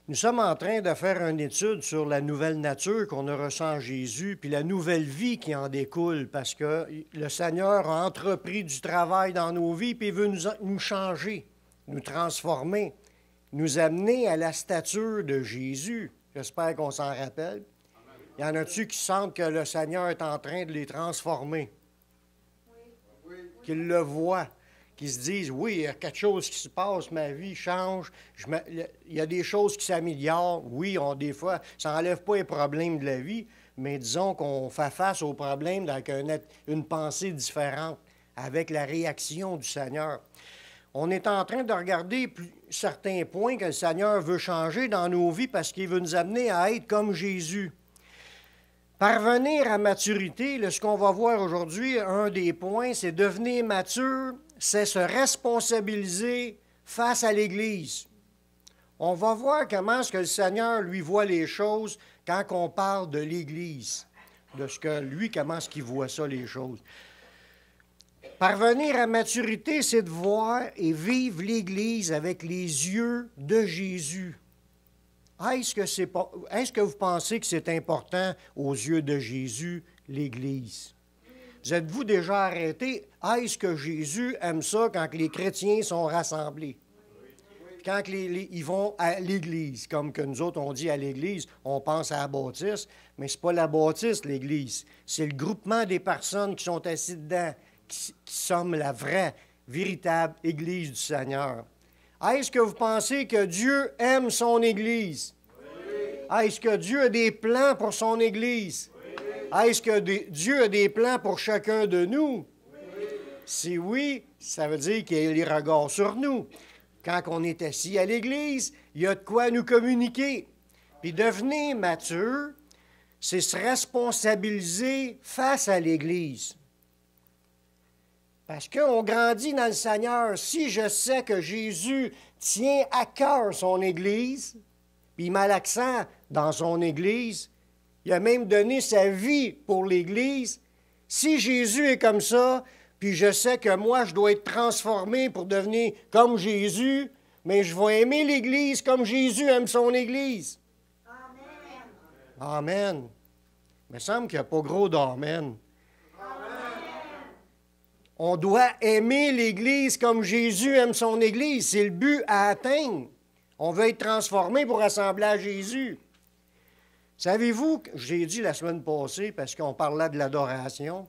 Nous sommes en train de faire une étude sur la nouvelle nature qu'on a reçue en Jésus, puis la nouvelle vie qui en découle, parce que le Seigneur a entrepris du travail dans nos vies, puis il veut nous changer, nous transformer, nous amener à la stature de Jésus. J'espère qu'on s'en rappelle. Il y en a-tu qui sentent que le Seigneur est en train de les transformer? Qu'ils le voient, qu'ils se disent, oui, il y a quelque chose qui se passe, ma vie change, il y a des choses qui s'améliorent. Oui, des fois, ça n'enlève pas les problèmes de la vie, mais disons qu'on fait face aux problèmes avec une pensée différente, avec la réaction du Seigneur. On est en train de regarder certains points que le Seigneur veut changer dans nos vies parce qu'il veut nous amener à être comme Jésus. Parvenir à maturité, ce qu'on va voir aujourd'hui, un des points, c'est devenir mature, c'est se responsabiliser face à l'Église. On va voir comment est-ce que le Seigneur, lui, voit les choses quand on parle de l'Église, de ce que lui, comment est-ce qu'il voit ça, les choses. Parvenir à maturité, c'est de voir et vivre l'Église avec les yeux de Jésus. Est-ce que vous pensez que c'est important aux yeux de Jésus, l'Église? Vous êtes-vous déjà arrêté? Est-ce que Jésus aime ça quand les chrétiens sont rassemblés? Quand ils vont à l'Église, comme que nous autres on dit à l'Église, on pense à la bâtisse, mais ce n'est pas la bâtisse, l'Église. C'est le groupement des personnes qui sont assis dedans, qui sommes la vraie, véritable Église du Seigneur. Est-ce que vous pensez que Dieu aime son Église? Oui. Est-ce que Dieu a des plans pour son Église? Oui. Est-ce que Dieu a des plans pour chacun de nous? Oui. Si oui, ça veut dire qu'il y a les regards sur nous. Quand on est assis à l'Église, il y a de quoi nous communiquer. Puis devenir mature, c'est se responsabiliser face à l'Église. Parce qu'on grandit dans le Seigneur. Si je sais que Jésus tient à cœur son Église, puis il met l'accent dans son Église, il a même donné sa vie pour l'Église. Si Jésus est comme ça, puis je sais que moi, je dois être transformé pour devenir comme Jésus, mais je vais aimer l'Église comme Jésus aime son Église. Amen. Amen. Il me semble qu'il n'y a pas gros d'amen. On doit aimer l'Église comme Jésus aime son Église. C'est le but à atteindre. On veut être transformé pour ressembler à Jésus. Savez-vous, j'ai dit la semaine passée, parce qu'on parlait de l'adoration,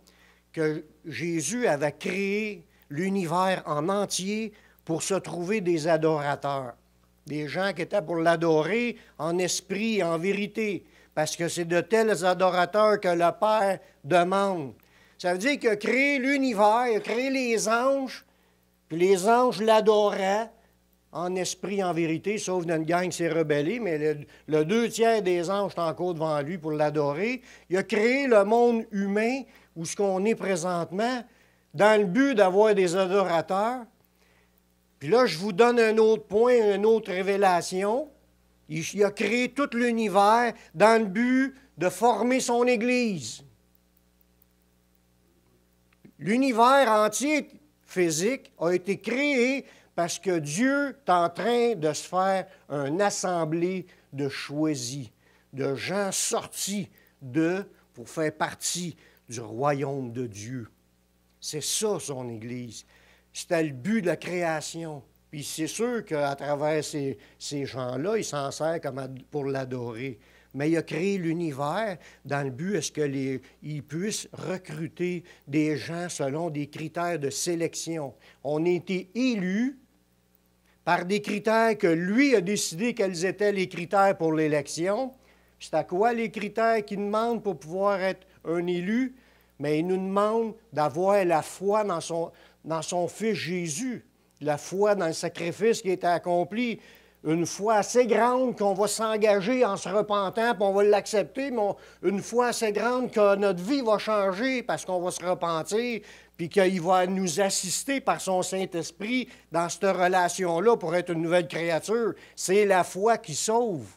que Jésus avait créé l'univers en entier pour se trouver des adorateurs. Des gens qui étaient pour l'adorer en esprit et en vérité, parce que c'est de tels adorateurs que le Père demande. Ça veut dire qu'il a créé l'univers, il a créé les anges, puis les anges l'adoraient en esprit, en vérité, sauf d'une gang qui s'est rebellée, mais le 2/3 des anges sont encore devant lui pour l'adorer. Il a créé le monde humain, où ce qu'on est présentement, dans le but d'avoir des adorateurs. Puis là, je vous donne un autre point, une autre révélation. Il a créé tout l'univers dans le but de former son Église. L'univers entier physique a été créé parce que Dieu est en train de se faire une assemblée de choisis, de gens sortis pour faire partie du royaume de Dieu. C'est ça, son Église. C'était le but de la création. Puis c'est sûr qu'à travers ces gens-là, il s'en sert pour l'adorer. Mais il a créé l'univers dans le but qu'il puisse recruter des gens selon des critères de sélection. On a été élus par des critères que lui a décidé quels étaient les critères pour l'élection. C'est à quoi les critères qu'il demande pour pouvoir être un élu? Mais il nous demande d'avoir la foi dans son Fils Jésus, la foi dans le sacrifice qui a été accompli. Une foi assez grande qu'on va s'engager en se repentant, puis on va l'accepter, mais une foi assez grande que notre vie va changer parce qu'on va se repentir, puis qu'il va nous assister par son Saint-Esprit dans cette relation-là pour être une nouvelle créature. C'est la foi qui sauve.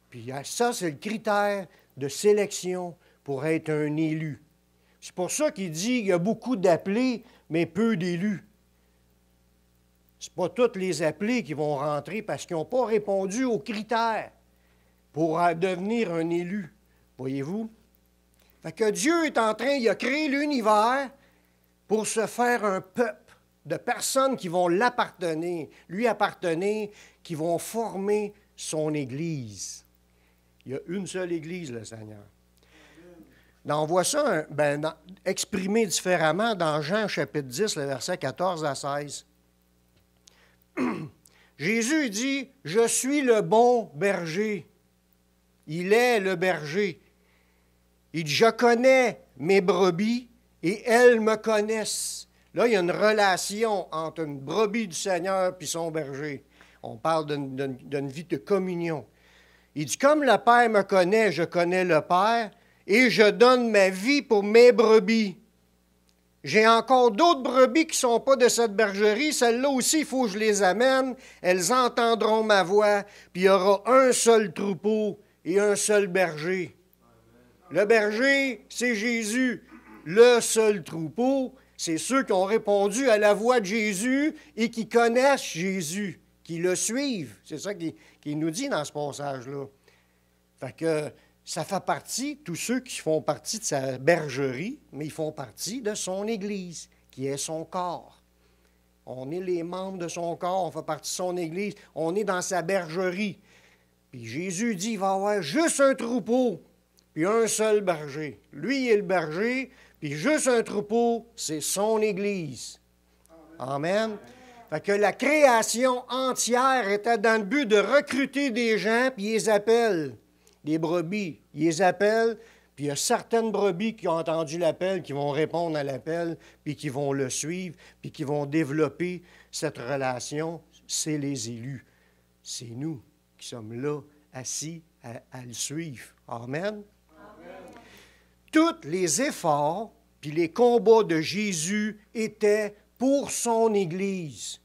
Puis ça, c'est le critère de sélection pour être un élu. C'est pour ça qu'il dit qu'il y a beaucoup d'appelés, mais peu d'élus. Ce pas tous les appelés qui vont rentrer parce qu'ils n'ont pas répondu aux critères pour devenir un élu. Voyez-vous? Fait que Dieu est en train, il a créé l'univers pour se faire un peuple de personnes qui vont lui appartenir, qui vont former son Église. Il y a une seule Église, le Seigneur. On voit ça exprimé différemment dans Jean chapitre 10, le verset 14 à 16. Jésus dit, « Je suis le bon berger. » Il est le berger. Il dit, « Je connais mes brebis et elles me connaissent. » Là, il y a une relation entre une brebis du Seigneur et son berger. On parle d'une vie de communion. Il dit, « Comme le Père me connaît, je connais le Père, et je donne ma vie pour mes brebis. » J'ai encore d'autres brebis qui ne sont pas de cette bergerie. Celles-là aussi, il faut que je les amène. Elles entendront ma voix, puis il y aura un seul troupeau et un seul berger. Le berger, c'est Jésus. Le seul troupeau, c'est ceux qui ont répondu à la voix de Jésus et qui connaissent Jésus, qui le suivent. C'est ça qu'il nous dit dans ce passage-là. Fait que ça fait partie, tous ceux qui font partie de sa bergerie, mais ils font partie de son Église, qui est son corps. On est les membres de son corps, on fait partie de son Église, on est dans sa bergerie. Puis Jésus dit, il va y avoir juste un troupeau, puis un seul berger. Lui, il est le berger, puis juste un troupeau, c'est son Église. Amen. Fait que la création entière était dans le but de recruter des gens, puis ils les appellent. Des brebis, ils les appellent, puis il y a certaines brebis qui ont entendu l'appel, qui vont répondre à l'appel, puis qui vont le suivre, puis qui vont développer cette relation. C'est les élus. C'est nous qui sommes là, assis à le suivre. Amen. Amen. Tous les efforts, puis les combats de Jésus étaient pour son Église.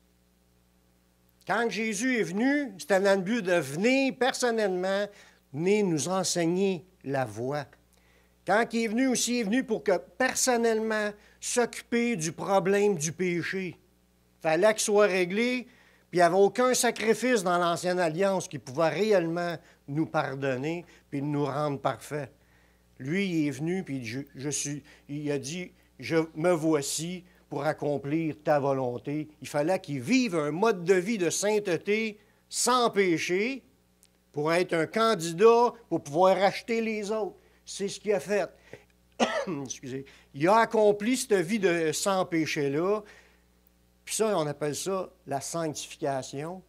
Quand Jésus est venu, c'était dans le but de venir personnellement, venir nous enseigner la voie. Quand il est venu aussi, il est venu pour que personnellement s'occuper du problème du péché. Il fallait qu'il soit réglé, puis il n'y avait aucun sacrifice dans l'Ancienne Alliance qui pouvait réellement nous pardonner puis nous rendre parfaits. Lui, il est venu, puis il a dit, « Je me voici pour accomplir ta volonté. » Il fallait qu'il vive un mode de vie de sainteté sans péché, pour être un candidat, pour pouvoir racheter les autres. C'est ce qu'il a fait. Excusez. Il a accompli cette vie de sans péché-là. Puis ça, on appelle ça la sanctification.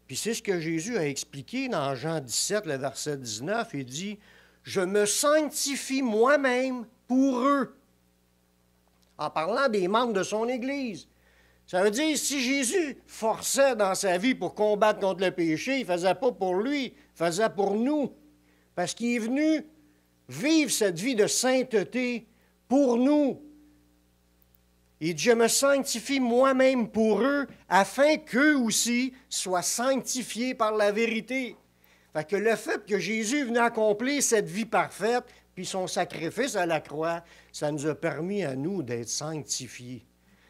Puis c'est ce que Jésus a expliqué dans Jean 17, le verset 19. Il dit, « Je me sanctifie moi-même pour eux. » En parlant des membres de son Église. Ça veut dire, si Jésus forçait dans sa vie pour combattre contre le péché, il ne faisait pas pour lui, il faisait pour nous. Parce qu'il est venu vivre cette vie de sainteté pour nous. Il dit, « Je me sanctifie moi-même pour eux, afin qu'eux aussi soient sanctifiés par la vérité. » Fait que le fait que Jésus est venu accomplir cette vie parfaite, puis son sacrifice à la croix, ça nous a permis à nous d'être sanctifiés.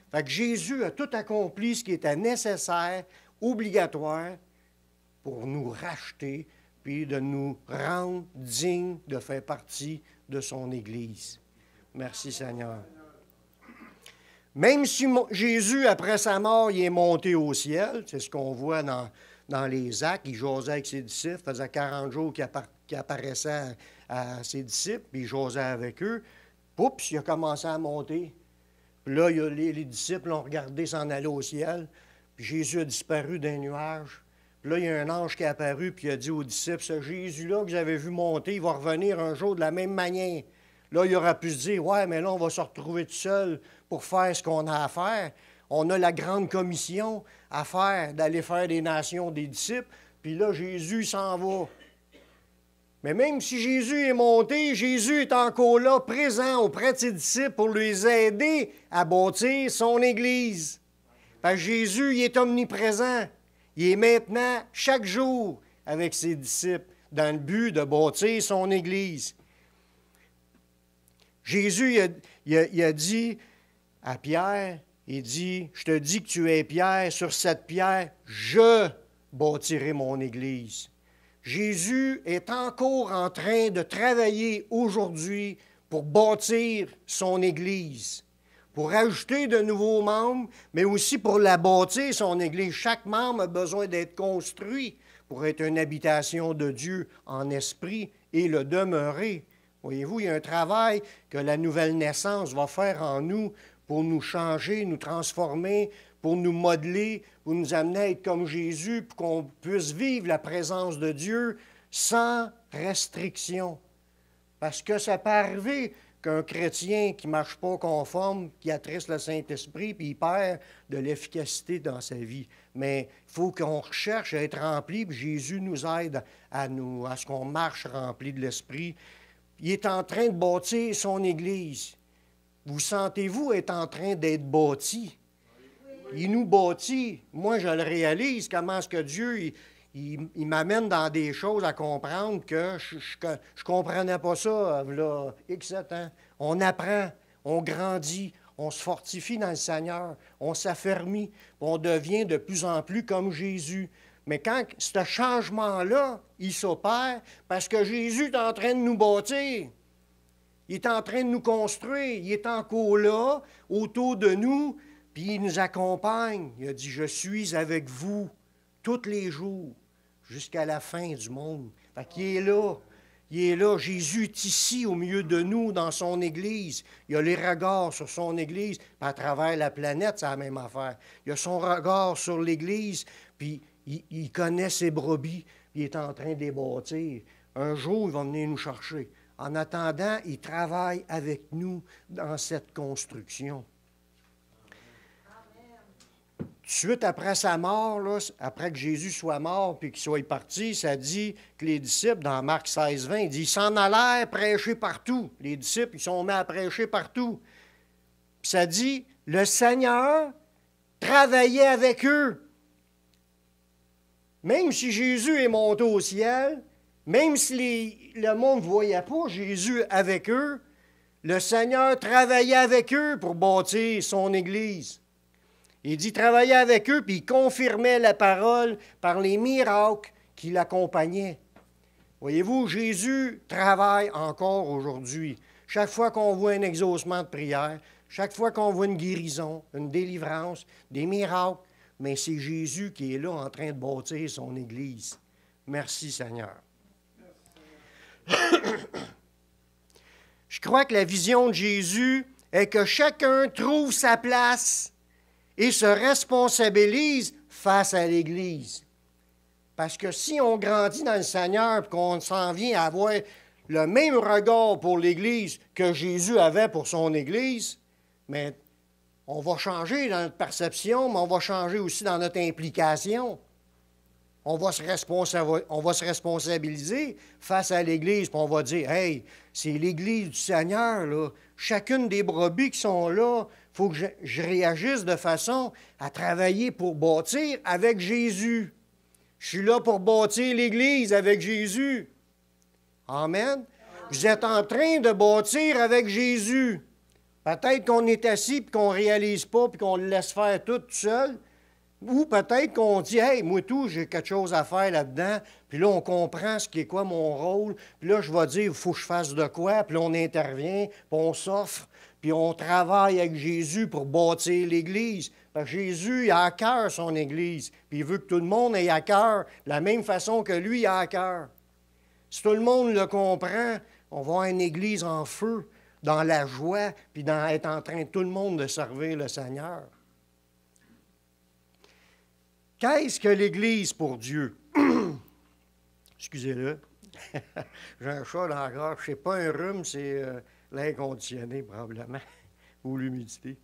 Fait que Jésus a tout accompli ce qui était nécessaire, obligatoire, pour nous racheter, puis de nous rendre dignes de faire partie de son Église. Merci Seigneur. Même si Jésus, après sa mort, il est monté au ciel, c'est ce qu'on voit dans les Actes, il jasait avec ses disciples, faisait 40 jours qu'il apparaissait à ses disciples, puis il jasait avec eux. Oups, il a commencé à monter. Puis là, les disciples l'ont regardé s'en aller au ciel, puis Jésus a disparu d'un nuage. Puis là, il y a un ange qui est apparu, puis il a dit aux disciples, « Ce Jésus-là que vous avez vu monter, il va revenir un jour de la même manière. » Là, il aurait pu se dire, « Ouais, mais là, on va se retrouver tout seul pour faire ce qu'on a à faire. On a la grande commission à faire, d'aller faire des nations des disciples, puis là, Jésus s'en va. » Mais même si Jésus est monté, Jésus est encore là, présent auprès de ses disciples pour les aider à bâtir son Église. Parce que Jésus, il est omniprésent. Il est maintenant, chaque jour, avec ses disciples, dans le but de bâtir son Église. Jésus, il a dit à Pierre, Il dit, je te dis que tu es Pierre, sur cette pierre, je bâtirai mon Église. Jésus est encore en train de travailler aujourd'hui pour bâtir son Église, pour ajouter de nouveaux membres, mais aussi pour la bâtir, son Église. Chaque membre a besoin d'être construit pour être une habitation de Dieu en esprit et le demeurer. Voyez-vous, il y a un travail que la nouvelle naissance va faire en nous pour nous changer, nous transformer, pour nous modeler, pour nous amener à être comme Jésus, pour qu'on puisse vivre la présence de Dieu sans restriction. Parce que ça peut arriver qu'un chrétien qui ne marche pas conforme, qui attriste le Saint-Esprit, puis il perd de l'efficacité dans sa vie. Mais il faut qu'on recherche à être rempli, puis Jésus nous aide à ce qu'on marche rempli de l'Esprit. Il est en train de bâtir son Église. Vous sentez-vous être en train d'être bâti? Il nous bâtit. Moi, je le réalise, comment est-ce que Dieu, il m'amène dans des choses à comprendre que je ne comprenais pas ça, là, X ans. On apprend, on grandit, on se fortifie dans le Seigneur, on s'affermit, on devient de plus en plus comme Jésus. Mais quand ce changement-là, il s'opère, parce que Jésus est en train de nous bâtir, il est en train de nous construire, il est encore là, autour de nous, puis il nous accompagne. Il a dit, je suis avec vous tous les jours, jusqu'à la fin du monde. Fait qu'il est là. Il est là. Jésus est ici, au milieu de nous, dans son Église. Il a les regards sur son Église. Puis à travers la planète, c'est la même affaire. Il a son regard sur l'Église, puis il connaît ses brebis, puis il est en train de les bâtir. Un jour, il va venir nous chercher. En attendant, il travaille avec nous dans cette construction. Tout de suite après sa mort, là, après que Jésus soit mort puis qu'il soit parti, ça dit que les disciples, dans Marc 16, 20, il dit, ils s'en allèrent prêcher partout. Les disciples, ils sont mis à prêcher partout. Puis ça dit, le Seigneur travaillait avec eux. Même si Jésus est monté au ciel, même si le monde ne voyait pas Jésus avec eux, le Seigneur travaillait avec eux pour bâtir son Église. Il dit travaillait avec eux, puis il confirmait la parole par les miracles qui l'accompagnaient. Voyez-vous, Jésus travaille encore aujourd'hui. Chaque fois qu'on voit un exaucement de prière, chaque fois qu'on voit une guérison, une délivrance, des miracles, mais c'est Jésus qui est là en train de bâtir son Église. Merci Seigneur. Je crois que la vision de Jésus est que chacun trouve sa place et se responsabilise face à l'Église. Parce que si on grandit dans le Seigneur et qu'on s'en vient à avoir le même regard pour l'Église que Jésus avait pour son Église, mais on va changer dans notre perception, mais on va changer aussi dans notre implication. On va se responsabiliser face à l'Église, puis on va dire, « Hey, c'est l'Église du Seigneur, là. Chacune des brebis qui sont là, il faut que je réagisse de façon à travailler pour bâtir avec Jésus. Je suis là pour bâtir l'Église avec Jésus. Amen. Vous êtes en train de bâtir avec Jésus. Peut-être qu'on est assis et qu'on ne réalise pas puis qu'on le laisse faire tout seul. Ou peut-être qu'on dit, « Hey, moi tout, j'ai quelque chose à faire là-dedans. » Puis là, on comprend ce qui est quoi mon rôle. Puis là, je vais dire, « Il faut que je fasse de quoi? » Puis là, on intervient, puis on s'offre, puis on travaille avec Jésus pour bâtir l'Église. Parce que Jésus, il a à cœur son Église. Puis il veut que tout le monde ait à cœur de la même façon que lui a à cœur. Si tout le monde le comprend, on va avoir une Église en feu, dans la joie, puis dans être en train, tout le monde, de servir le Seigneur. Qu'est-ce que l'Église pour Dieu? Excusez-le. J'ai un chat dans la gorge. Ce n'est pas un rhume, c'est l'air conditionné, probablement, ou l'humidité.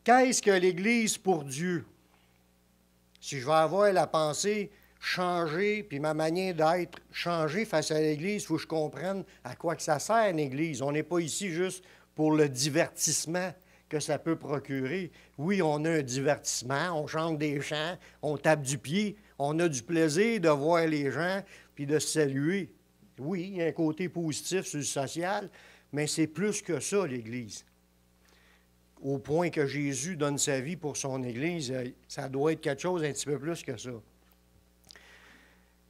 Qu'est-ce que l'Église pour Dieu? Si je veux avoir la pensée changée, puis ma manière d'être changée face à l'Église, il faut que je comprenne à quoi que ça sert, une Église. On n'est pas ici juste pour le divertissement que ça peut procurer. Oui, on a un divertissement, on chante des chants, on tape du pied, on a du plaisir de voir les gens puis de se saluer. Oui, il y a un côté positif sur le social, mais c'est plus que ça, l'Église. au point que Jésus donne sa vie pour son Église, ça doit être quelque chose un petit peu plus que ça.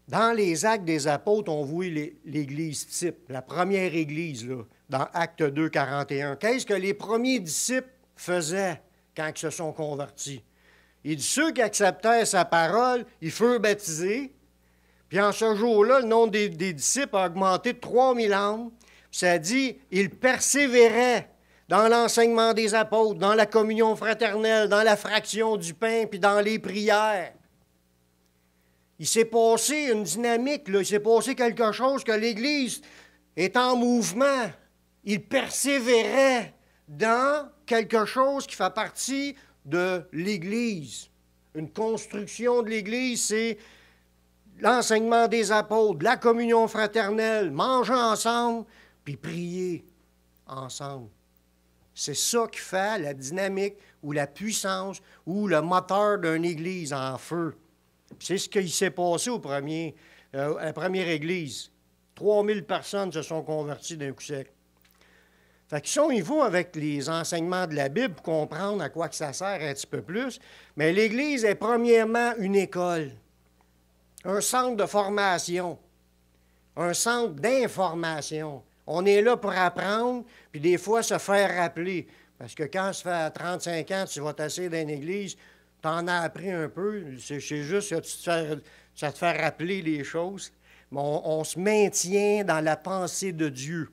Dans les Actes des Apôtres, on voit l'Église type, la première Église, là, dans Actes 2, 41. Qu'est-ce que les premiers disciples faisaient quand ils se sont convertis? Il dit, ceux qui acceptèrent sa parole, ils furent baptisés. Puis en ce jour-là, le nombre des disciples a augmenté de 3000 âmes. Ça dit, ils persévéraient dans l'enseignement des apôtres, dans la communion fraternelle, dans la fraction du pain, puis dans les prières. Il s'est passé une dynamique, là. Il s'est passé quelque chose que l'Église est en mouvement. Il persévérait dans quelque chose qui fait partie de l'Église. Une construction de l'Église, c'est l'enseignement des apôtres, la communion fraternelle, manger ensemble, puis prier ensemble. C'est ça qui fait la dynamique ou la puissance ou le moteur d'une Église en feu. C'est ce qui s'est passé à la première Église. 3000 personnes se sont converties d'un coup sec. Fait que si on y va avec les enseignements de la Bible pour comprendre à quoi que ça sert un petit peu plus, mais l'Église est premièrement une école, un centre de formation, un centre d'information. On est là pour apprendre, puis des fois se faire rappeler. Parce que quand ça fait 35 ans que tu vas t'asseoir dans une église, tu en as appris un peu. C'est juste que ça te fait rappeler les choses. Mais on se maintient dans la pensée de Dieu.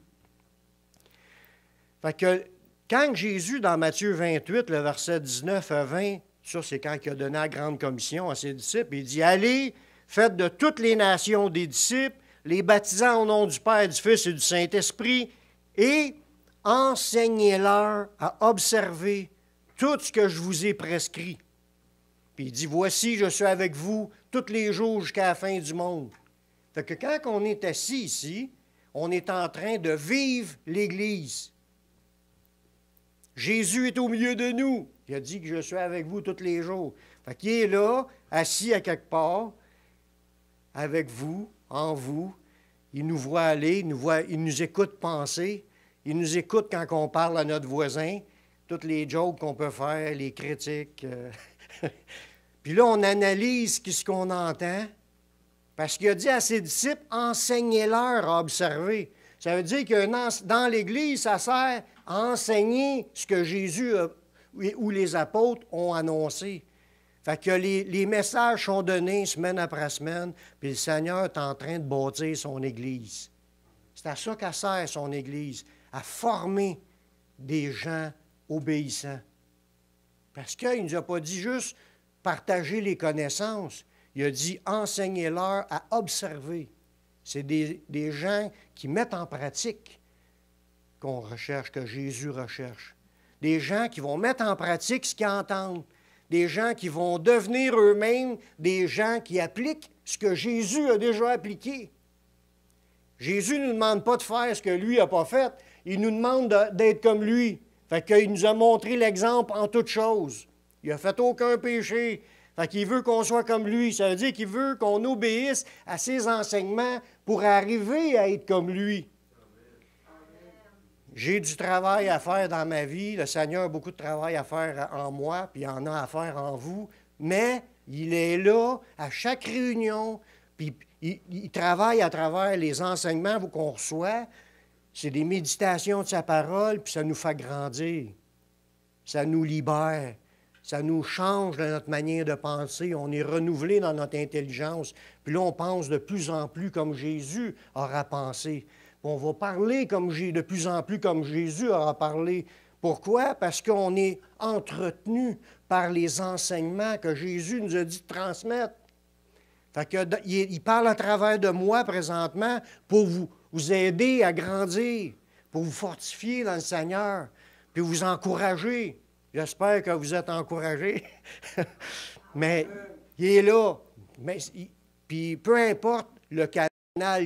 Fait que quand Jésus, dans Matthieu 28, le verset 19 à 20, ça c'est quand il a donné la grande commission à ses disciples, il dit « Allez, faites de toutes les nations des disciples, les baptisant au nom du Père, du Fils et du Saint-Esprit, et enseignez-leur à observer tout ce que je vous ai prescrit. » Puis il dit, « Voici, je suis avec vous tous les jours jusqu'à la fin du monde. » Fait que quand on est assis ici, on est en train de vivre l'Église. Jésus est au milieu de nous. Il a dit que je suis avec vous tous les jours. Fait qu'il est là, assis à quelque part, avec vous, en vous. Il nous voit aller, il nous écoute penser, il nous écoute quand on parle à notre voisin, toutes les jokes qu'on peut faire, les critiques. Puis là, on analyse ce qu'on entend, parce qu'il a dit à ses disciples, enseignez-leur à observer. Ça veut dire que dans l'Église, ça sert à enseigner ce que Jésus ou les apôtres ont annoncé. Fait que les messages sont donnés semaine après semaine, puis le Seigneur est en train de bâtir son Église. C'est à ça qu'elle sert, son Église, à former des gens obéissants. Parce qu'il ne nous a pas dit juste partager les connaissances, il a dit enseignez-leur à observer. C'est des gens qui mettent en pratique qu'on recherche, que Jésus recherche. Des gens qui vont mettre en pratique ce qu'ils entendent. Des gens qui vont devenir eux-mêmes des gens qui appliquent ce que Jésus a déjà appliqué. Jésus ne nous demande pas de faire ce que lui n'a pas fait. Il nous demande d'être comme lui. Fait qu'il nous a montré l'exemple en toutes choses. Il n'a fait aucun péché. Fait qu'il veut qu'on soit comme lui. Ça veut dire qu'il veut qu'on obéisse à ses enseignements pour arriver à être comme lui. J'ai du travail à faire dans ma vie. Le Seigneur a beaucoup de travail à faire en moi, puis il en a à faire en vous. Mais il est là à chaque réunion, puis il travaille à travers les enseignements qu'on reçoit. C'est des méditations de sa parole, puis ça nous fait grandir. Ça nous libère. Ça nous change de notre manière de penser. On est renouvelé dans notre intelligence. Puis là, on pense de plus en plus comme Jésus aura pensé. On va parler de plus en plus comme Jésus aura parlé. Pourquoi? Parce qu'on est entretenu par les enseignements que Jésus nous a dit de transmettre. Fait que, il parle à travers de moi présentement pour vous aider à grandir, pour vous fortifier dans le Seigneur, puis vous encourager. J'espère que vous êtes encouragés. Mais il est là. Puis peu importe le canal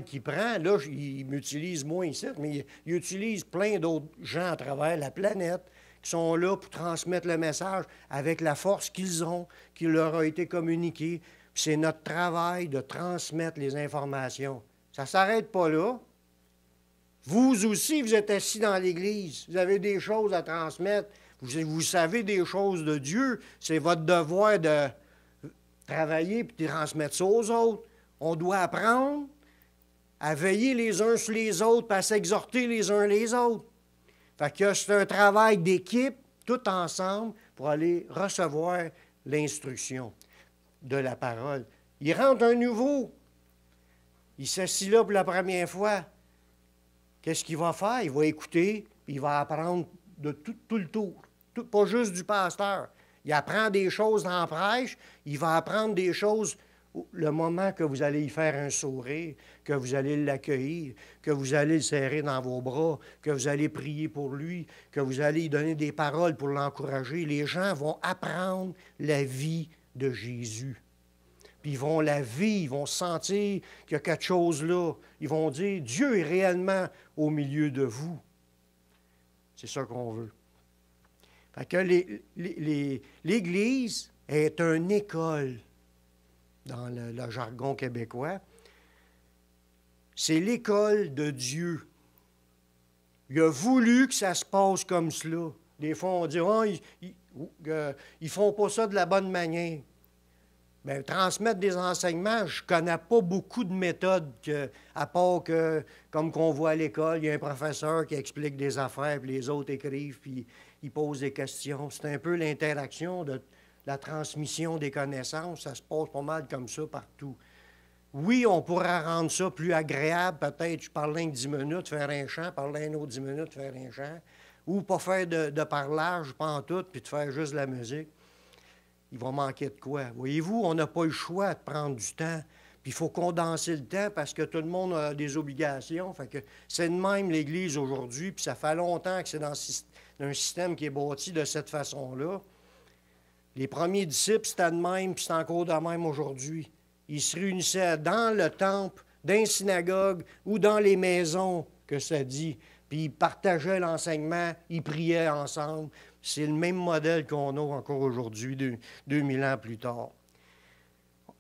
qu'il prend, là, il m'utilise moins ici, mais il utilise plein d'autres gens à travers la planète qui sont là pour transmettre le message avec la force qu'ils ont, qui leur a été communiquée. Puis c'est notre travail de transmettre les informations. Ça ne s'arrête pas là. Vous aussi, vous êtes assis dans l'Église. Vous avez des choses à transmettre. Vous savez des choses de Dieu. C'est votre devoir de travailler et de transmettre ça aux autres. On doit apprendre à veiller les uns sur les autres et à s'exhorter les uns les autres. Fait que c'est un travail d'équipe, tout ensemble, pour aller recevoir l'instruction de la parole. Il rentre un nouveau. Il s'assit là pour la première fois. Qu'est-ce qu'il va faire? Il va écouter, puis il va apprendre de tout le tour. Pas juste du pasteur. Il apprend des choses dans la prêche, il va apprendre des choses le moment que vous allez y faire un sourire, que vous allez l'accueillir, que vous allez le serrer dans vos bras, que vous allez prier pour lui, que vous allez lui donner des paroles pour l'encourager. Les gens vont apprendre la vie de Jésus. Puis ils vont la vivre, ils vont sentir qu'il y a quelque chose là. Ils vont dire, Dieu est réellement au milieu de vous. C'est ça qu'on veut. Fait que l'Église est une école dans le jargon québécois. C'est l'école de Dieu. Il a voulu que ça se passe comme cela. Des fois, on dit, oh, ils font pas ça de la bonne manière. Bien, transmettre des enseignements, je ne connais pas beaucoup de méthodes, à part que, comme qu'on voit à l'école, il y a un professeur qui explique des affaires, puis les autres écrivent, puis ils posent des questions. C'est un peu l'interaction de la transmission des connaissances. Ça se passe pas mal comme ça partout. Oui, on pourra rendre ça plus agréable, peut-être, je parle un 10 minutes, faire un chant, parler un autre 10 minutes, faire un chant, ou pas faire de parlage, pas en tout, puis de faire juste de la musique. Il va manquer de quoi? Voyez-vous, on n'a pas le choix de prendre du temps. Puis il faut condenser le temps parce que tout le monde a des obligations. Fait que c'est de même l'Église aujourd'hui, puis ça fait longtemps que c'est dans un système qui est bâti de cette façon-là. Les premiers disciples, c'était de même, puis c'est encore de même aujourd'hui. Ils se réunissaient dans le temple, dans les synagogues ou dans les maisons, que ça dit. Puis ils partageaient l'enseignement, ils priaient ensemble. C'est le même modèle qu'on a encore aujourd'hui, 2000 ans plus tard.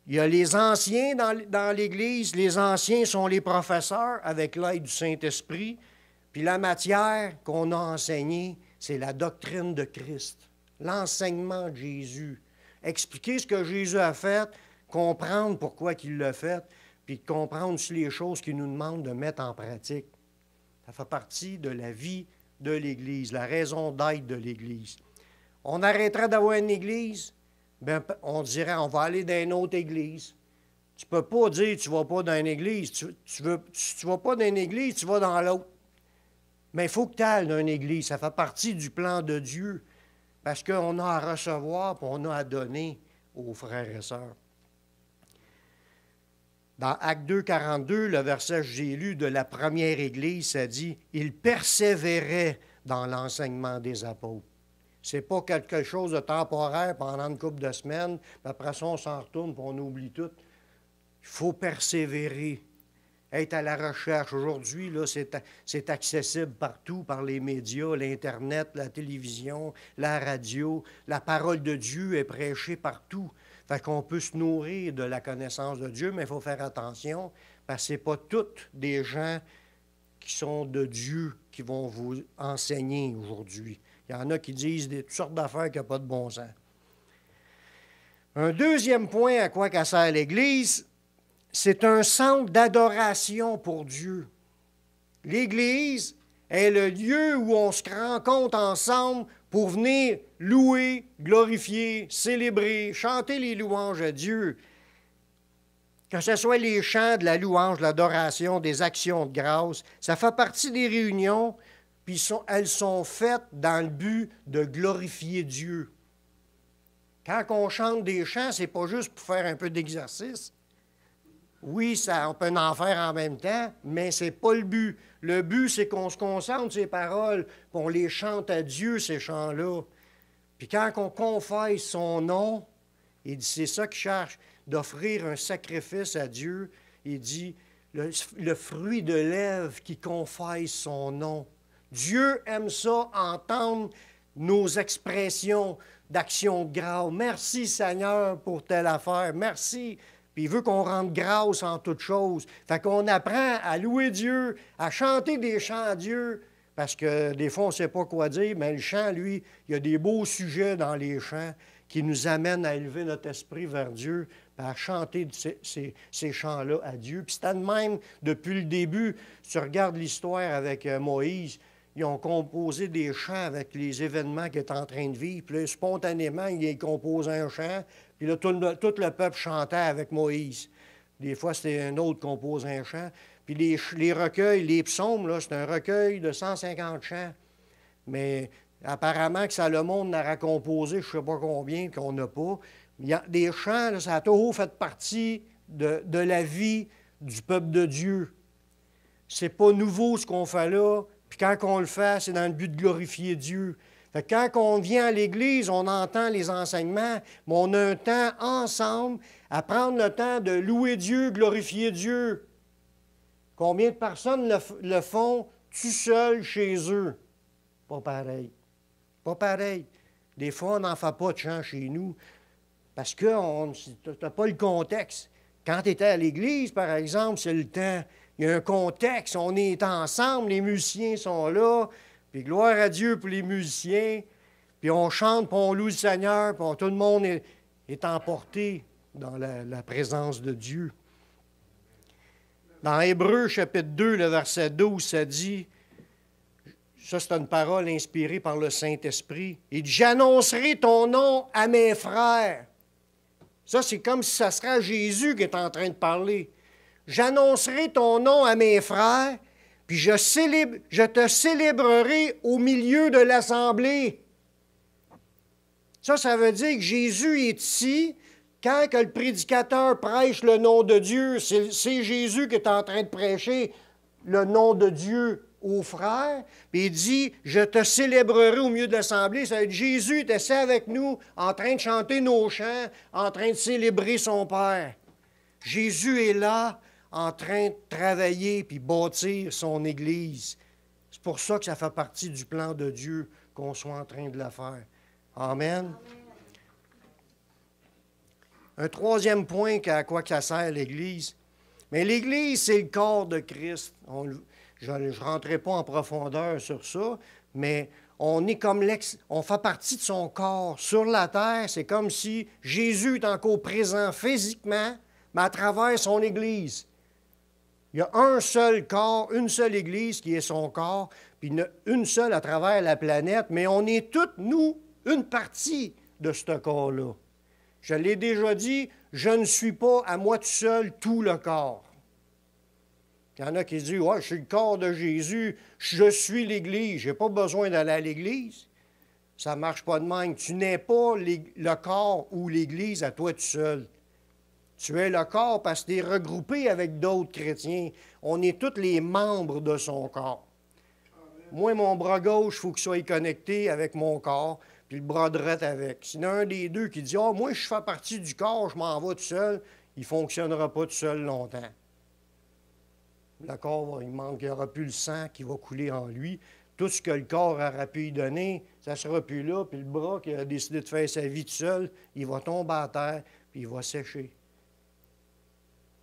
Il y a les anciens dans l'Église. Les anciens sont les professeurs avec l'aide du Saint-Esprit. Puis la matière qu'on a enseignée, c'est la doctrine de Christ, l'enseignement de Jésus. Expliquer ce que Jésus a fait, comprendre pourquoi il l'a fait, puis comprendre aussi les choses qu'il nous demande de mettre en pratique. Ça fait partie de la vie de l'Église, la raison d'être de l'Église. On arrêterait d'avoir une Église, bien, on dirait on va aller dans une autre Église. Tu ne peux pas dire tu ne vas pas dans une Église. Tu vas pas dans une Église, tu vas dans l'autre. Mais il faut que tu ailles dans une Église. Ça fait partie du plan de Dieu. Parce qu'on a à recevoir et on a à donner aux frères et sœurs. Dans Actes 2, 42, le verset que j'ai lu de la première Église, ça dit « Ils persévéraient dans l'enseignement des apôtres ». Ce n'est pas quelque chose de temporaire pendant une couple de semaines, puis après ça, on s'en retourne et on oublie tout. Il faut persévérer, être à la recherche. Aujourd'hui, là, c'est accessible partout par les médias, l'Internet, la télévision, la radio. La parole de Dieu est prêchée partout. Fait qu'on peut se nourrir de la connaissance de Dieu, mais il faut faire attention, parce que ce n'est pas tous des gens qui sont de Dieu qui vont vous enseigner aujourd'hui. Il y en a qui disent toutes sortes d'affaires qui n'ont pas de bon sens. Un deuxième point à quoi sert l'Église, c'est un centre d'adoration pour Dieu. L'Église est le lieu où on se rencontre ensemble pour venir louer, glorifier, célébrer, chanter les louanges à Dieu. Que ce soit les chants de la louange, de l'adoration, des actions de grâce, ça fait partie des réunions, puis elles sont faites dans le but de glorifier Dieu. Quand on chante des chants, c'est pas juste pour faire un peu d'exercice. Oui, on peut en faire en même temps, mais ce n'est pas le but. Le but, c'est qu'on se concentre sur ces paroles, qu'on les chante à Dieu, ces chants-là. Puis quand on confesse son nom, il dit, c'est ça qu'il cherche, d'offrir un sacrifice à Dieu. Il dit, le fruit de lèvres qui confesse son nom. Dieu aime ça, entendre nos expressions d'action de grâce. Merci Seigneur pour telle affaire. Merci. Puis il veut qu'on rende grâce en toutes choses. Fait qu'on apprend à louer Dieu, à chanter des chants à Dieu, parce que des fois, on ne sait pas quoi dire, mais le chant, lui, il y a des beaux sujets dans les chants qui nous amènent à élever notre esprit vers Dieu, à chanter ces chants-là à Dieu. Puis c'était de même depuis le début. Si tu regardes l'histoire avec Moïse, ils ont composé des chants avec les événements qu'ils étaient en train de vivre. Puis là, spontanément, ils composent un chant. Puis là, tout le peuple chantait avec Moïse. Des fois, c'était un autre qui compose un chant. Puis les recueils, les psaumes, là, c'est un recueil de 150 chants. Mais apparemment que Salomon en a composé, je ne sais pas combien, qu'on n'a pas. Des chants, là, ça a toujours fait partie de la vie du peuple de Dieu. C'est pas nouveau ce qu'on fait là. Puis quand on le fait, c'est dans le but de glorifier Dieu. Fait que quand on vient à l'Église, on entend les enseignements, mais on a un temps ensemble à prendre le temps de louer Dieu, glorifier Dieu. Combien de personnes le font tout seul chez eux? Pas pareil. Pas pareil. Des fois, on n'en fait pas de chant chez nous parce que tu n'as pas le contexte. Quand tu étais à l'Église, par exemple, c'est le temps. Il y a un contexte, on est ensemble, les musiciens sont là, puis gloire à Dieu pour les musiciens, puis on chante, puis on loue le Seigneur, puis tout le monde est emporté dans la présence de Dieu. Dans Hébreux, chapitre 2, le verset 12, ça dit, ça c'est une parole inspirée par le Saint-Esprit, « Il dit, j'annoncerai ton nom à mes frères. » Ça, c'est comme si ça serait Jésus qui est en train de parler. « J'annoncerai ton nom à mes frères, puis je te célébrerai au milieu de l'assemblée. » Ça veut dire que Jésus est ici. Quand que le prédicateur prêche le nom de Dieu, c'est Jésus qui est en train de prêcher le nom de Dieu aux frères. Puis il dit, « Je te célébrerai au milieu de l'assemblée. » Ça veut dire que Jésus est assis avec nous, en train de chanter nos chants, en train de célébrer son Père. Jésus est là, en train de travailler puis bâtir son Église. C'est pour ça que ça fait partie du plan de Dieu qu'on soit en train de la faire. Amen. Un troisième point à quoi ça sert l'Église. Mais l'Église, c'est le corps de Christ. Je ne rentrerai pas en profondeur sur ça, mais on est comme on fait partie de son corps. Sur la terre, c'est comme si Jésus est encore présent physiquement, mais à travers son Église. Il y a un seul corps, une seule Église qui est son corps, puis une seule à travers la planète, mais on est toutes, nous, une partie de ce corps-là. Je l'ai déjà dit, je ne suis pas à moi tout seul tout le corps. Il y en a qui disent, « Ouais, je suis le corps de Jésus, je suis l'Église, je n'ai pas besoin d'aller à l'Église. » Ça ne marche pas de même. Tu n'es pas le corps ou l'Église à toi tout seul. Tu es le corps parce que tu es regroupé avec d'autres chrétiens. On est tous les membres de son corps. Moi, mon bras gauche, il faut qu'il soit connecté avec mon corps, puis le bras droit avec. Sinon, un des deux qui dit « Ah, moi, je fais partie du corps, je m'en vais tout seul », il ne fonctionnera pas tout seul longtemps. Le corps, il n'y aura plus le sang qui va couler en lui. Tout ce que le corps aura pu y donner, ça ne sera plus là. Puis le bras qui a décidé de faire sa vie tout seul, il va tomber à terre, puis il va sécher.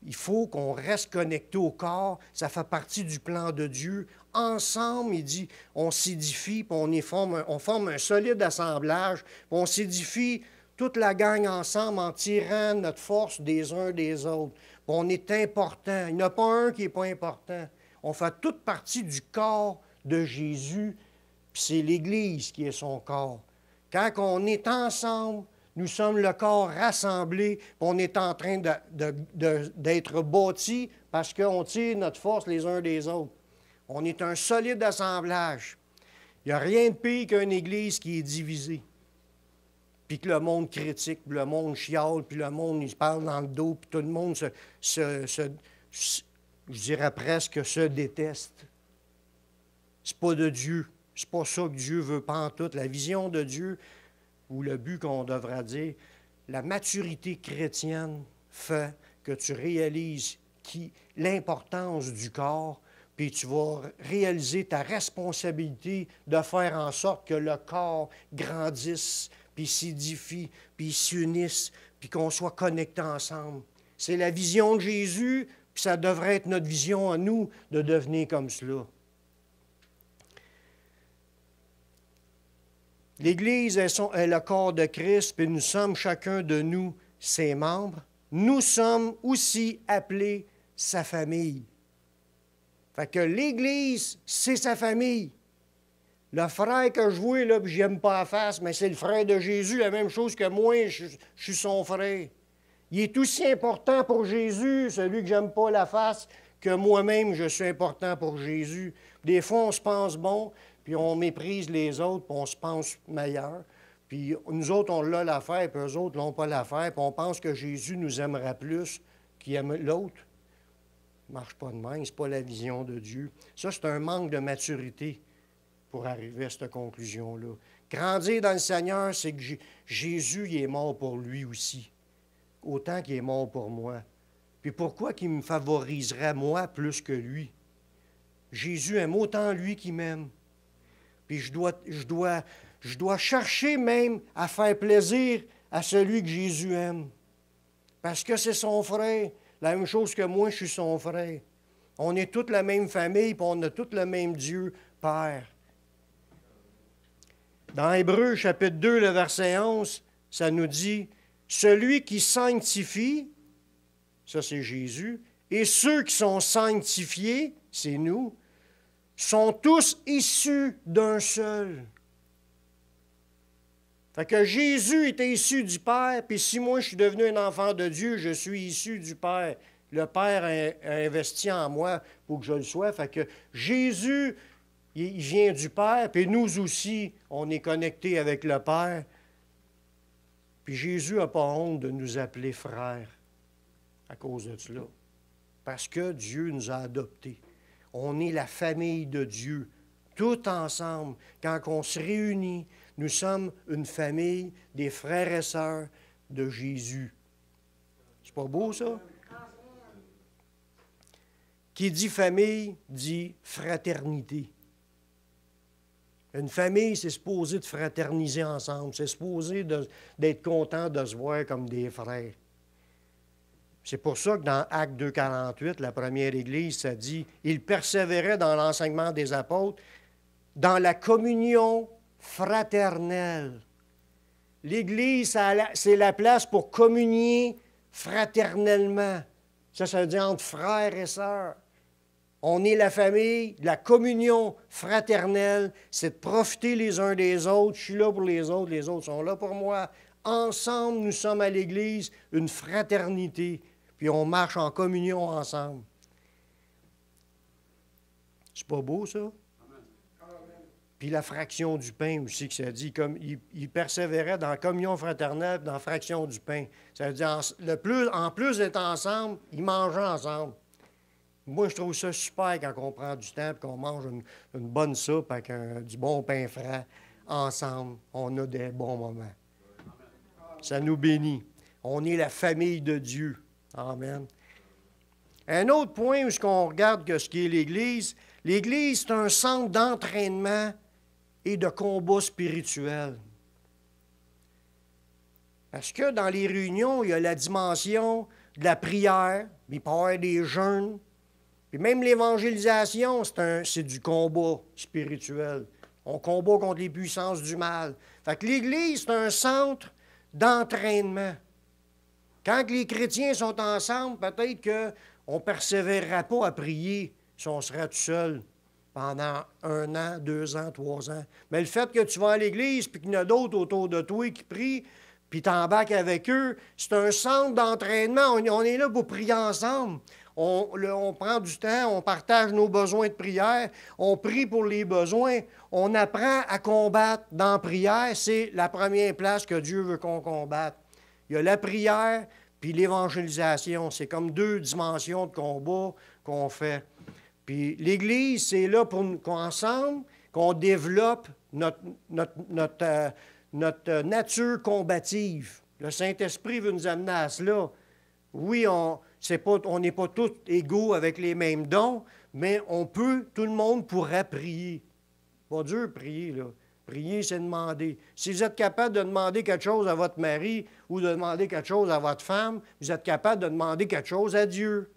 Il faut qu'on reste connecté au corps. Ça fait partie du plan de Dieu. Ensemble, il dit, on s'édifie, puis on forme un solide assemblage, puis on s'édifie toute la gang ensemble en tirant notre force des uns des autres. Puis on est important. Il n'y en a pas un qui n'est pas important. On fait toute partie du corps de Jésus, puis c'est l'Église qui est son corps. Quand on est ensemble, nous sommes le corps rassemblé, puis on est en train d'être bâti parce qu'on tire notre force les uns des autres. On est un solide assemblage. Il n'y a rien de pire qu'une Église qui est divisée, puis que le monde critique, puis le monde chiale, puis le monde il se parle dans le dos, puis tout le monde je dirais presque se déteste. C'est pas de Dieu. C'est pas ça que Dieu veut pantoute. La vision de Dieu, ou le but qu'on devrait dire, la maturité chrétienne fait que tu réalises l'importance du corps, puis tu vas réaliser ta responsabilité de faire en sorte que le corps grandisse, puis s'édifie, puis s'unisse, puis qu'on soit connectés ensemble. C'est la vision de Jésus, puis ça devrait être notre vision à nous de devenir comme cela. L'Église est le corps de Christ, puis nous sommes chacun de nous ses membres. Nous sommes aussi appelés sa famille. Fait que l'Église, c'est sa famille. Le frère que je vois, là, puis je n'aime pas la face, mais c'est le frère de Jésus, la même chose que moi, je suis son frère. Il est aussi important pour Jésus, celui que j'aime pas la face, que moi-même, je suis important pour Jésus. Des fois, on se pense bon, puis on méprise les autres, puis on se pense meilleur. Puis nous autres, on l'a l'affaire, puis eux autres n'ont pas l'affaire, puis on pense que Jésus nous aimera plus qu'il aime l'autre. Ça ne marche pas de même, ce n'est pas la vision de Dieu. Ça, c'est un manque de maturité pour arriver à cette conclusion-là. Grandir dans le Seigneur, c'est que Jésus il est mort pour lui aussi, autant qu'il est mort pour moi. Puis pourquoi qu'il me favoriserait moi plus que lui? Jésus aime autant lui qu'il m'aime. Puis je dois chercher même à faire plaisir à celui que Jésus aime. Parce que c'est son frère. La même chose que moi, je suis son frère. On est toute la même famille, puis on a tout le même Dieu, Père. Dans Hébreux, chapitre 2, le verset 11, ça nous dit « Celui qui sanctifie, ça c'est Jésus, et ceux qui sont sanctifiés, c'est nous, sont tous issus d'un seul. » Fait que Jésus était issu du Père, puis si moi je suis devenu un enfant de Dieu, je suis issu du Père. Le Père a investi en moi pour que je le sois. Fait que Jésus, il vient du Père, puis nous aussi, on est connectés avec le Père. Puis Jésus n'a pas honte de nous appeler frères à cause de cela. Parce que Dieu nous a adoptés. On est la famille de Dieu, tout ensemble. Quand on se réunit, nous sommes une famille des frères et sœurs de Jésus. C'est pas beau, ça? Qui dit famille, dit fraternité. Une famille, c'est supposé de fraterniser ensemble. C'est supposé d'être content de se voir comme des frères. C'est pour ça que dans Actes 2,48, la première Église, ça dit « Ils persévéraient dans l'enseignement des apôtres, dans la communion fraternelle. » L'Église, c'est la place pour communier fraternellement. Ça veut dire entre frères et sœurs. On est la famille, la communion fraternelle, c'est de profiter les uns des autres. Je suis là pour les autres sont là pour moi. Ensemble, nous sommes à l'Église une fraternité, puis on marche en communion ensemble. C'est pas beau, ça? Puis la fraction du pain aussi, que ça dit, comme il persévérait dans la communion fraternelle, dans la fraction du pain. Ça veut dire, en plus d'être ensemble, ils mangeaient ensemble. Moi, je trouve ça super quand on prend du temps et qu'on mange une bonne soupe avec du bon pain frais ensemble. On a des bons moments. Ça nous bénit. On est la famille de Dieu. Amen. Un autre point où on regarde ce qu'est l'Église, l'Église, c'est un centre d'entraînement et de combat spirituel. Parce que dans les réunions, il y a la dimension de la prière, il peut y avoir des jeûnes, puis même l'évangélisation, c'est du combat spirituel. On combat contre les puissances du mal. Fait que l'Église, c'est un centre d'entraînement. Quand les chrétiens sont ensemble, peut-être qu'on ne persévérera pas à prier si on serait tout seul pendant 1 an, 2 ans, 3 ans. Mais le fait que tu vas à l'Église puis qu'il y en a d'autres autour de toi qui prient, puis tu embarques avec eux, c'est un centre d'entraînement. On est là pour prier ensemble. On prend du temps, on partage nos besoins de prière, on prie pour les besoins, on apprend à combattre dans la prière. C'est la première place que Dieu veut qu'on combatte. Il y a la prière puis l'évangélisation. C'est comme 2 dimensions de combat qu'on fait. Puis l'Église, c'est là pour qu'ensemble, qu'on développe notre nature combative. Le Saint-Esprit veut nous amener à cela. Oui, on n'est pas tous égaux avec les mêmes dons, mais tout le monde pourrait prier. Pas dur prier, là. Prier, c'est demander. Si vous êtes capable de demander quelque chose à votre mari ou de demander quelque chose à votre femme, vous êtes capable de demander quelque chose à Dieu.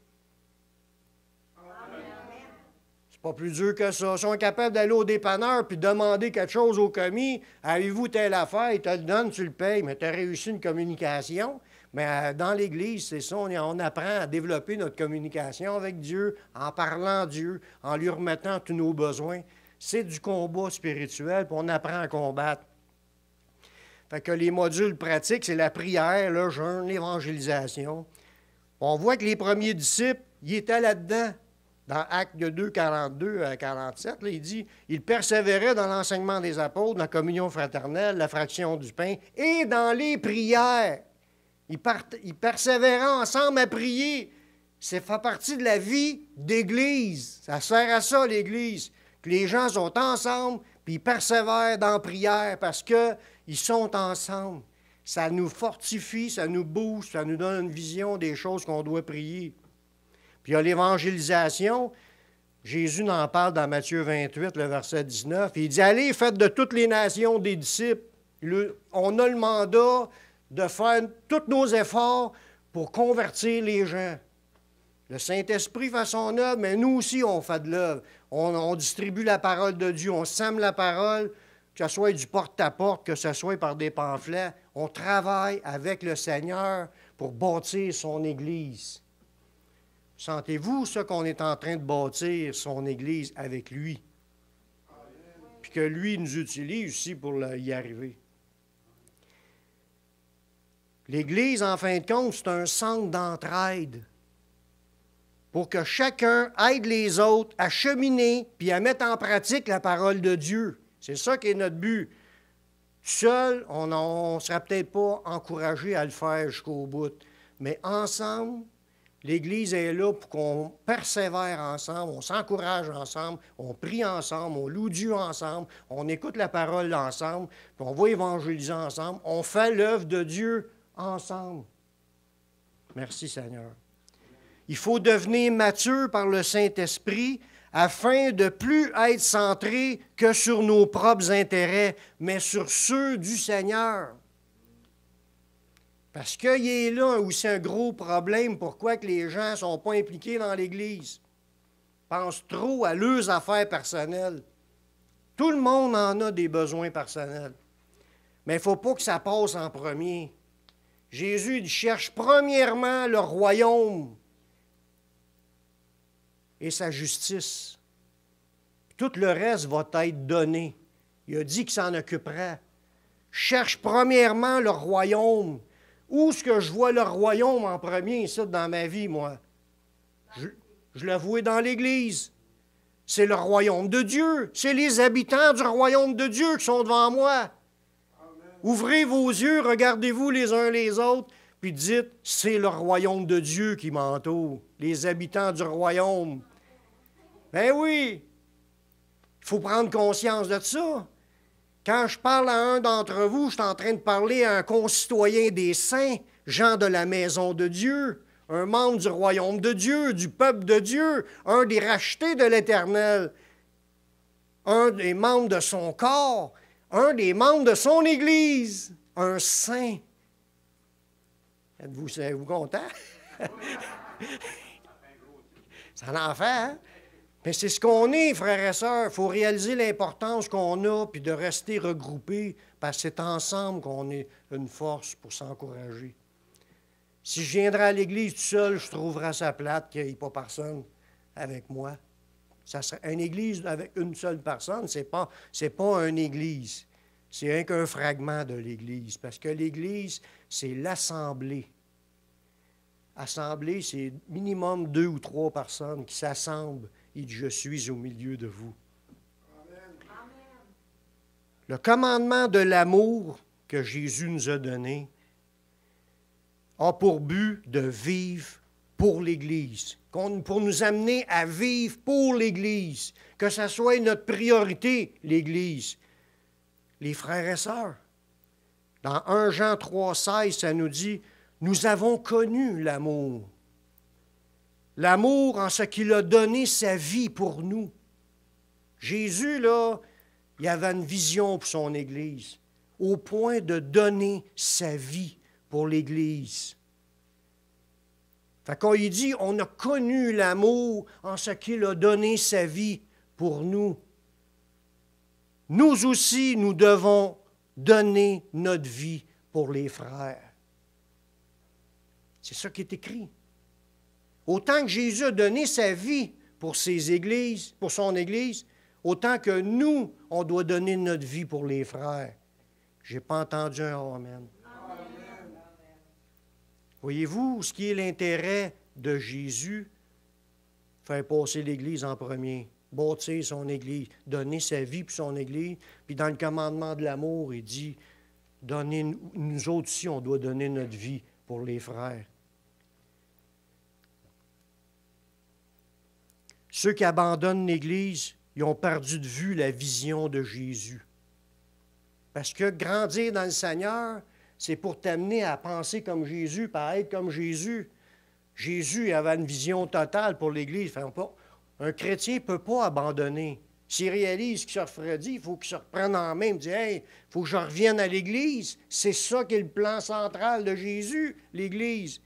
C'est pas plus dur que ça. Ils sont capables d'aller au dépanneur puis demander quelque chose au commis. Avez-vous telle affaire? Il te le donne, tu le payes, mais tu as réussi une communication. Mais dans l'Église, c'est ça, on apprend à développer notre communication avec Dieu, en parlant à Dieu, en lui remettant tous nos besoins. C'est du combat spirituel, puis on apprend à combattre. Fait que les modules pratiques, c'est la prière, le jeûne, l'évangélisation. On voit que les premiers disciples, ils étaient là-dedans. Dans Actes 2, 42 à 47, là, il dit « Ils persévéraient dans l'enseignement des apôtres, dans la communion fraternelle, la fraction du pain et dans les prières. » Ils persévéraient ensemble à prier. Ça fait partie de la vie d'Église. Ça sert à ça, l'Église. Que les gens sont ensemble, puis ils persévèrent dans la prière parce qu'ils sont ensemble. Ça nous fortifie, ça nous booste, ça nous donne une vision des choses qu'on doit prier. Puis il y a l'évangélisation. Jésus en parle dans Matthieu 28, le verset 19. Il dit « Allez, faites de toutes les nations des disciples. » On a le mandat de faire tous nos efforts pour convertir les gens. Le Saint-Esprit fait son œuvre, mais nous aussi, on fait de l'œuvre. On distribue la parole de Dieu, on sème la parole, que ce soit du porte-à-porte, que ce soit par des pamphlets. On travaille avec le Seigneur pour bâtir son Église. Sentez-vous ça qu'on est en train de bâtir son Église avec lui? Puis que lui nous utilise aussi pour y arriver. L'Église, en fin de compte, c'est un centre d'entraide pour que chacun aide les autres à cheminer puis à mettre en pratique la parole de Dieu. C'est ça qui est notre but. Seul, on ne serait peut-être pas encouragé à le faire jusqu'au bout. Mais ensemble, l'Église est là pour qu'on persévère ensemble, on s'encourage ensemble, on prie ensemble, on loue Dieu ensemble, on écoute la parole ensemble, puis on va évangéliser ensemble, on fait l'œuvre de Dieu ensemble. Merci Seigneur. Il faut devenir mature par le Saint-Esprit afin de plus être centré que sur nos propres intérêts, mais sur ceux du Seigneur. Parce qu'il est là aussi un gros problème pourquoi que les gens ne sont pas impliqués dans l'Église. Ils pensent trop à leurs affaires personnelles. Tout le monde en a des besoins personnels. Mais il ne faut pas que ça passe en premier. Jésus il cherche premièrement le royaume et sa justice. Tout le reste va être donné. Il a dit qu'il s'en occuperait. Cherche premièrement le royaume. Où est-ce que je vois le royaume en premier, ici, dans ma vie, moi? Je le vois dans l'Église. C'est le royaume de Dieu. C'est les habitants du royaume de Dieu qui sont devant moi. Ouvrez vos yeux, regardez-vous les uns les autres, puis dites, c'est le royaume de Dieu qui m'entoure, les habitants du royaume. Ben oui, il faut prendre conscience de ça. Quand je parle à un d'entre vous, je suis en train de parler à un concitoyen des saints, gens de la maison de Dieu, un membre du royaume de Dieu, du peuple de Dieu, un des rachetés de l'Éternel, un des membres de son corps, un des membres de son Église, un saint. Êtes-vous content? Ça en fait, hein? Mais c'est ce qu'on est, frères et sœurs. Il faut réaliser l'importance qu'on a, puis de rester regroupés, parce que c'est ensemble qu'on est une force pour s'encourager. Si je viendrais à l'Église tout seul, je trouverais ça plate qu'il n'y ait pas personne avec moi. Ça serait une Église avec une seule personne, c'est pas une Église. C'est rien qu'un fragment de l'Église, parce que l'Église, c'est l'assemblée. Assemblée, c'est minimum 2 ou 3 personnes qui s'assemblent. Il dit, je suis au milieu de vous. Amen. Le commandement de l'amour que Jésus nous a donné a pour but de vivre pour l'Église, pour nous amener à vivre pour l'Église, que ce soit notre priorité, l'Église. Les frères et sœurs, dans 1 Jean 3,16, ça nous dit, nous avons connu l'amour. L'amour en ce qu'il a donné sa vie pour nous. Jésus, là, il avait une vision pour son Église, au point de donner sa vie pour l'Église. Fait qu'on lui dit, on a connu l'amour en ce qu'il a donné sa vie pour nous. Nous aussi, nous devons donner notre vie pour les frères. C'est ça qui est écrit. Autant que Jésus a donné sa vie pour ses églises, pour son Église, autant que nous, on doit donner notre vie pour les frères. Je n'ai pas entendu un Amen. Amen. Voyez-vous ce qui est l'intérêt de Jésus? Faire passer l'Église en premier, bâtir son Église, donner sa vie pour son Église. Puis dans le commandement de l'amour, il dit, nous autres aussi, on doit donner notre vie pour les frères. Ceux qui abandonnent l'Église, ils ont perdu de vue la vision de Jésus. Parce que grandir dans le Seigneur, c'est pour t'amener à penser comme Jésus, à être comme Jésus. Jésus avait une vision totale pour l'Église. Un chrétien ne peut pas abandonner. S'il réalise ce qu'il se refait dire, il faut qu'il se reprenne en main et me dise, hey, il faut que je revienne à l'Église. C'est ça qui est le plan central de Jésus, l'Église.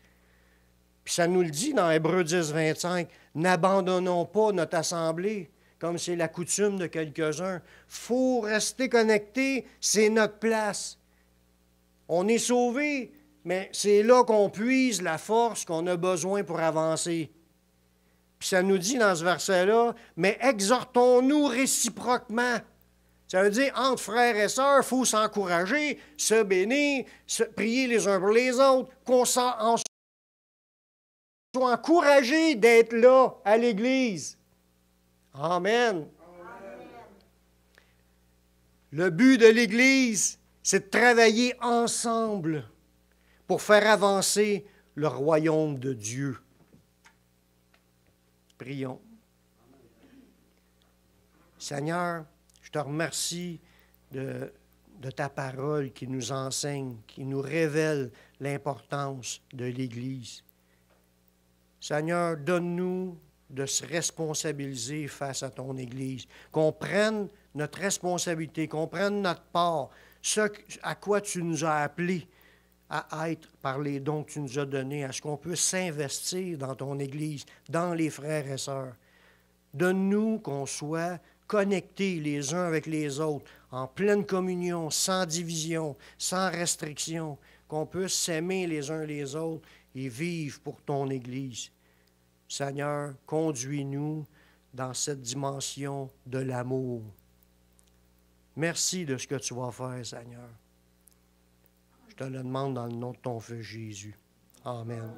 Puis ça nous le dit dans Hébreux 10, 25. N'abandonnons pas notre assemblée, comme c'est la coutume de quelques-uns. Il faut rester connecté, c'est notre place. On est sauvés, mais c'est là qu'on puise la force qu'on a besoin pour avancer. Puis ça nous dit dans ce verset-là, mais exhortons-nous réciproquement. Ça veut dire, entre frères et sœurs, il faut s'encourager, se bénir, prier les uns pour les autres, qu'on soit encouragés d'être là à l'Église. Amen. Amen. Le but de l'Église, c'est de travailler ensemble pour faire avancer le royaume de Dieu. Prions. Seigneur, je te remercie de ta parole qui nous enseigne, qui nous révèle l'importance de l'Église. Seigneur, donne-nous de se responsabiliser face à ton Église, qu'on prenne notre responsabilité, qu'on prenne notre part, ce à quoi tu nous as appelés à être par les dons que tu nous as donnés, à ce qu'on puisse s'investir dans ton Église, dans les frères et sœurs. Donne-nous qu'on soit connectés les uns avec les autres, en pleine communion, sans division, sans restriction, qu'on puisse s'aimer les uns les autres et vivre pour ton Église. Seigneur, conduis-nous dans cette dimension de l'amour. Merci de ce que tu vas faire, Seigneur. Je te le demande dans le nom de ton Fils Jésus. Amen.